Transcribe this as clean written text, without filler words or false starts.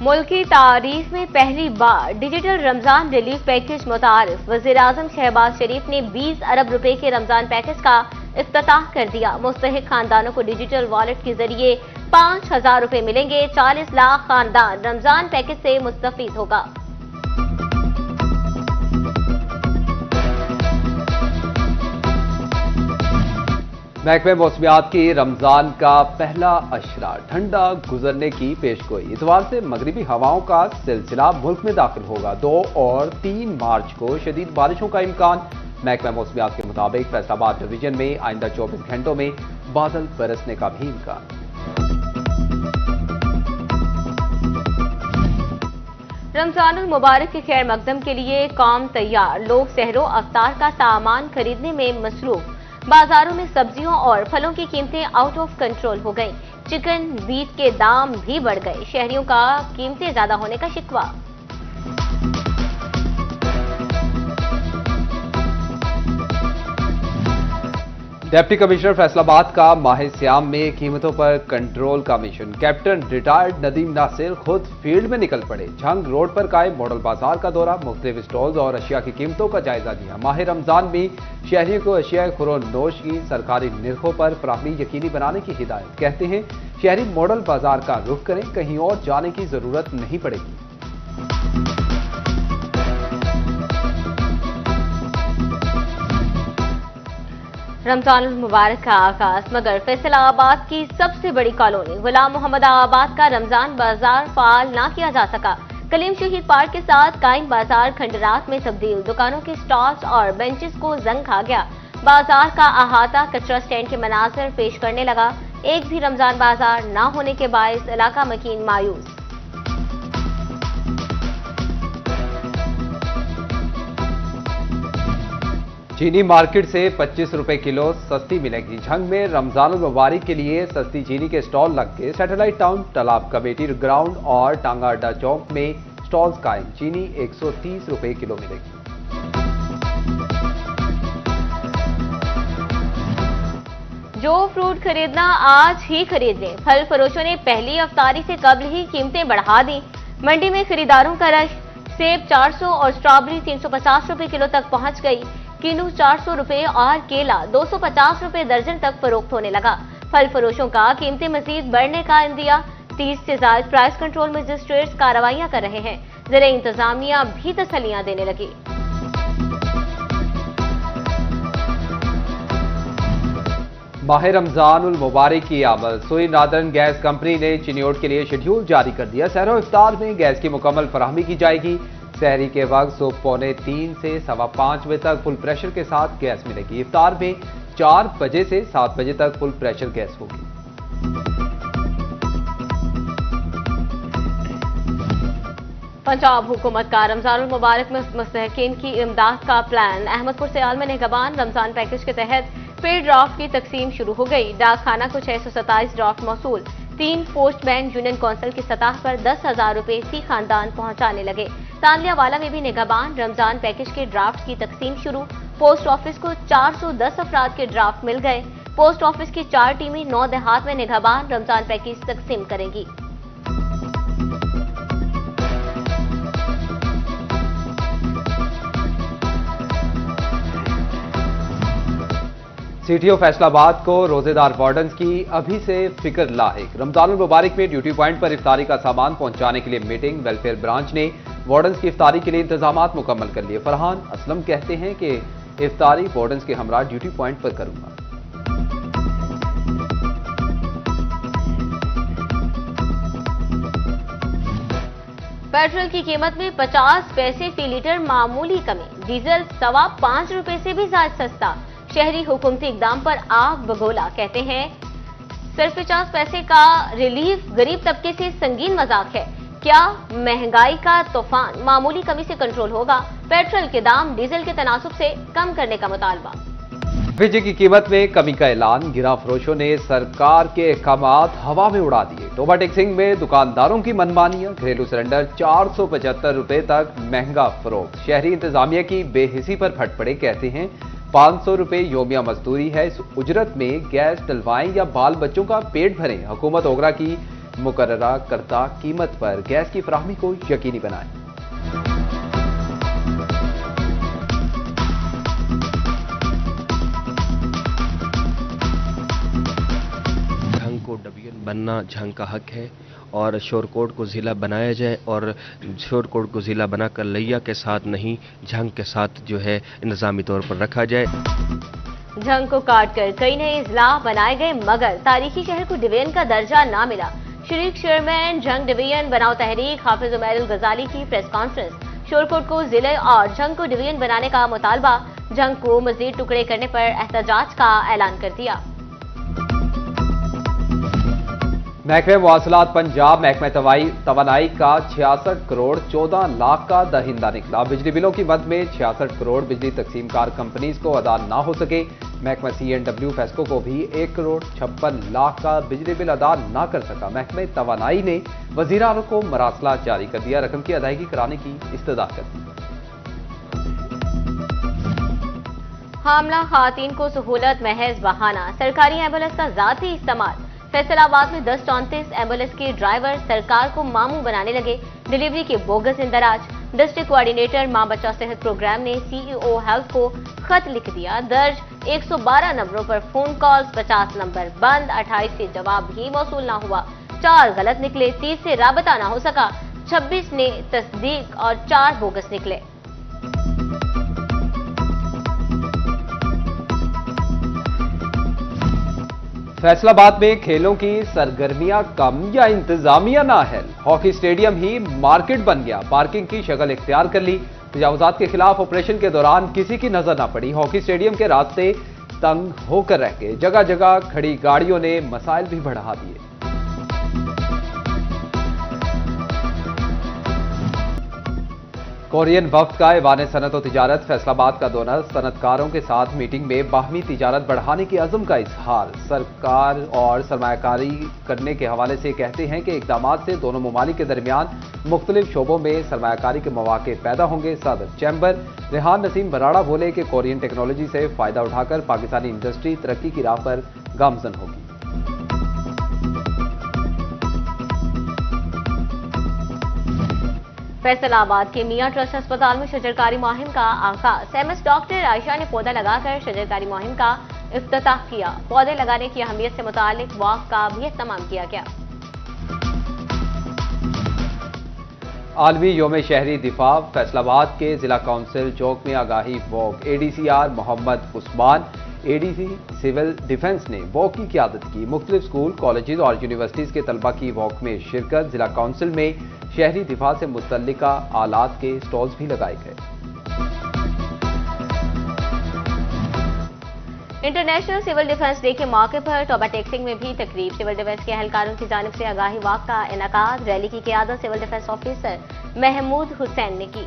मुल्की तारीख में पहली बार डिजिटल रमजान रिलीफ पैकेज मुतारिफ। वज़ीर-ए-आज़म शहबाज शरीफ ने 20 अरब रुपए के रमजान पैकेज का इफ्तिताह कर दिया। मुस्तहिक खानदानों को डिजिटल वॉलेट के जरिए 5,000 रुपए मिलेंगे। 40 लाख खानदान रमजान पैकेज से मुस्तफीद होगा। महकमे मौसमियात की रमजान का पहला अशरा ठंडा गुजरने की पेशगोई। इतवार से मगरिबी हवाओं का सिलसिला मुल्क में दाखिल होगा। 2 और 3 मार्च को शदीद बारिशों का इम्कान। महकमा मौसमियात के मुताबिक फैसलाबाद डिवीजन में आइंदा 24 घंटों में बादल बरसने का भी इम्कान। रमजानुल मुबारक के खैर मकदम के लिए कौम तैयार। लोग सहरो अफ्तार का सामान खरीदने में मसरूफ। बाजारों में सब्जियों और फलों की कीमतें आउट ऑफ कंट्रोल हो गईं। चिकन, बीफ के दाम भी बढ़ गए। शहरियों का कीमतें ज्यादा होने का शिकवा। डिप्टी कमिश्नर फैसलाबाद का माह सियाम में कीमतों पर कंट्रोल का mission. Captain retired Nadeem Nasir खुद फील्ड में निकल पड़े। झंग रोड पर कायम मॉडल बाजार का दौरा, मुख्तलिफ स्टॉल्स और अशिया की कीमतों का जायजा लिया। माह रमजान में शहरियों को अशिया खुरोनोश की सरकारी निर्खों पर फराहमी यकीनी बनाने की हिदायत। कहते हैं शहरी मॉडल बाजार का रुख करें, कहीं और जाने की जरूरत नहीं पड़ेगी। रमजान मुबारक का आगाज, मगर फैसलाबाद की सबसे बड़ी कॉलोनी गुलाम मोहम्मद आबाद का रमजान बाजार फाल ना किया जा सका। कलीम शहीद पार्क के साथ कायम बाजार खंडरात में तब्दील। दुकानों के स्टॉल्स और बेंचेस को जंग खा गया। बाजार का अहाता कचरा स्टैंड के मनाजर पेश करने लगा। एक भी रमजान बाजार न होने के बायस इलाका मकीन मायूस। चीनी मार्केट से 25 रुपए किलो सस्ती मिलेगी। झंग में रमजान मुबारक के लिए सस्ती चीनी के स्टॉल लग गए। सैटेलाइट टाउन, तालाब कमेटी ग्राउंड और टांगा अड्डा चौक में स्टॉल्स कायम। चीनी 130 रुपए किलो मिलेगी। जो फ्रूट खरीदना आज ही खरीद लें। फल फरोशों ने पहली अफ्तारी से कबल ही कीमतें बढ़ा दी। मंडी में खरीदारों का रश। सेब 400 और स्ट्रॉबेरी 350 रुपए किलो तक पहुंच गई। किन्नू 400 रुपए और केला 250 रुपए दर्जन तक फरोख्त होने लगा। फल फरोशों का कीमतें मजीद बढ़ने का इंदिया। 30 से ज्यादा प्राइस कंट्रोल मजिस्ट्रेट्स कार्रवाइयां कर रहे हैं। ज़रा इंतजामिया भी तसल्लियां देने लगी। माह रमजानुल मुबारक की आमद। सुई नादरन गैस कंपनी ने चिन्योट के लिए शेड्यूल जारी कर दिया। सहरो इफ्तार में गैस की मुकम्मल फराहमी की जाएगी। सहरी के वक्त सुबह 4:45 से 5:15 बजे तक फुल प्रेशर के साथ गैस मिलेगी। इफ्तार में 4 बजे से 7 बजे तक फुल प्रेशर गैस होगी। पंजाब हुकूमत का रमजानुल मुबारक में मुस्तहकीन की इमदाद का प्लान। अहमदपुर से आलम निगहबान रमजान पैकेज के तहत पे ड्राफ्ट की तकसीम शुरू हो गई। डाक खाना को 627 ड्राफ्ट मौसूल। 3 पोस्टमैन यूनियन कौंसिल की सतह पर 10,000 रुपए फी खानदान पहुंचाने लगे। तांलियावाला में भी निगहबान रमजान पैकेज के ड्राफ्ट की तकसीम शुरू। पोस्ट ऑफिस को 410 अफराद के ड्राफ्ट मिल गए। पोस्ट ऑफिस की 4 टीमें 9 देहात में निगहबान रमजान पैकेज तकसीम करेंगी। सीटीओ फैसलाबाद को रोजेदार वार्डन्स की अभी से फिक्र लाहिक। रमजानुल मुबारक में ड्यूटी पॉइंट पर इफ्तारी का सामान पहुंचाने के लिए मीटिंग। वेलफेयर ब्रांच ने वार्डन्स की इफ्तारी के लिए इंतजामात मुकम्मल कर लिए। फरहान असलम कहते हैं कि इफ्तारी वार्डन्स के हमरा ड्यूटी पॉइंट पर करूंगा। पेट्रोल की कीमत में 50 पैसे फी लीटर मामूली कमी। डीजल 5.25 रुपए से भी ज्यादा सस्ता। शहरी हुकूमती इकदाम पर आग बगोला। कहते हैं सिर्फ 50 पैसे का रिलीफ गरीब तबके से संगीन मजाक है। क्या महंगाई का तूफान मामूली कमी से कंट्रोल होगा? पेट्रोल के दाम डीजल के तनासुब से कम करने का मुतालबा। बिजली की कीमत में कमी का ऐलान। गिरा फरोशों ने सरकार के अहकामात हवा में उड़ा दिए। टोबा टेक्सिंग में दुकानदारों की मनमानियां। घरेलू सिलेंडर 475 रुपए तक महंगा फरोख्त। शहरी इंतजामिया की बेहिसी पर फट पड़े। कहते हैं 500 रुपए योमिया मजदूरी है। इस उजरत में गैस डलवाएं या बाल बच्चों का पेट भरें। हुकूमत ओगरा की मुकर्ररा करता कीमत पर गैस की फराहमी को यकीनी बनाएं। झंग को डिवीजन बनना झंग का हक है और शोरकोट को ज़िला बनाया जाए और शोरकोट को ज़िला बनाकर लिया के साथ नहीं झंग के साथ जो है निज़ामी तौर पर रखा जाए। झंग को काटकर कई नए इजला बनाए गए मगर तारीखी शहर को डिवीजन का दर्जा ना मिला। शरीक चेयरमैन झंग डिवीजन बनाओ तहरीक हाफिज उमैरुल गजाली की प्रेस कॉन्फ्रेंस। शोरकोट को जिले और झंग को डिवीजन बनाने का मुतालबा, झंग को मजीद टुकड़े करने पर एहतजाज का ऐलान कर दिया। महकमे मवासलात पंजाब महकमे तवानाई का 66 करोड़ 14 लाख का दहिंदा निकला। बिजली बिलों की मद में 66 करोड़ बिजली तकसीमकार कंपनीज को अदा ना हो सके। महकमा CNW फेस्को को भी 1 करोड़ 56 लाख का बिजली बिल अदा ना कर सका। महकमे तवानाई ने वजीर आला को मरासला जारी कर दिया, रकम की अदायगी कराने की इस्तदा कर दी। हामला खातीन को सहूलत महज बहाना, सरकारी एम्बुलेंस का जाती इस्तेमाल। फैसलाबाद में 1034 एम्बुलेंस के ड्राइवर सरकार को मामू बनाने लगे। डिलीवरी के बोगस इंदराज। डिस्ट्रिक्ट कोऑर्डिनेटर मां बच्चा सेहत प्रोग्राम ने CEO हेल्थ को खत लिख दिया। दर्ज 112 नंबरों पर फोन कॉल्स, 50 नंबर बंद, 28 से जवाब भी मौसूल ना हुआ, 4 गलत निकले, 30 से राबता ना हो सका, 26 ने तस्दीक और 4 बोगस निकले। फैसलाबाद में खेलों की सरगर्मियां कम या इंतजामिया नाअहल। हॉकी स्टेडियम ही मार्केट बन गया, पार्किंग की शक्ल इख्तियार कर ली। तजावुजात के खिलाफ ऑपरेशन के दौरान किसी की नजर न पड़ी। हॉकी स्टेडियम के रास्ते तंग होकर रह गए, जगह जगह खड़ी गाड़ियों ने मसाइल भी बढ़ा दिए। कोरियन वफ्द का ऐवान सनत और तिजारत फैसलाबाद का दौरा। सनतकारों के साथ मीटिंग में बाहमी तिजारत बढ़ाने की अज़्म का इजहार। सरकार और सरमायाकारी करने के हवाले से कहते हैं कि इक़दाम से दोनों ममालिक के दरमियान मुख्तलिफ शोबों में सरमायाकारी के मौके पैदा होंगे। सदर चैम्बर रेहान नसीम बराड़ा बोले कि कोरियन टेक्नोलॉजी से फ़ायदा उठाकर पाकिस्तानी इंडस्ट्री तरक्की की राह पर गामजन होगी। फैसलाबाद के मियां ट्रस्ट अस्पताल में शजरकारी मुहिम का आगाज। MS डॉक्टर आयशा ने पौधा लगाकर शजरकारी मुहिम का इफ्तिताह किया। पौधे लगाने की अहमियत से मुतालिक वॉक का भी इत्तमाम किया गया। आलमी योम शहरी दिफा फैसलाबाद के जिला काउंसिल चौक में आगाही walk. ADCR Mohammad Usman ADC civil defence ने वॉक की क़यादत की। मुख्तलिफ स्कूल, कॉलेजेस और यूनिवर्सिटीज के तलबा की वॉक में शिरकत। जिला काउंसिल में शहरी दिफा से मुतल्लिका आलात के स्टॉल्स भी लगाए गए। इंटरनेशनल सिविल डिफेंस डे के मौके पर टोबा टेक्सिंग में भी तकरीब। सिविल डिफेंस के एहलकारों की जानिब से आगाही वॉक का इनेकाद। रैली की क़यादत civil defence officer Mahmood Hussain ने की।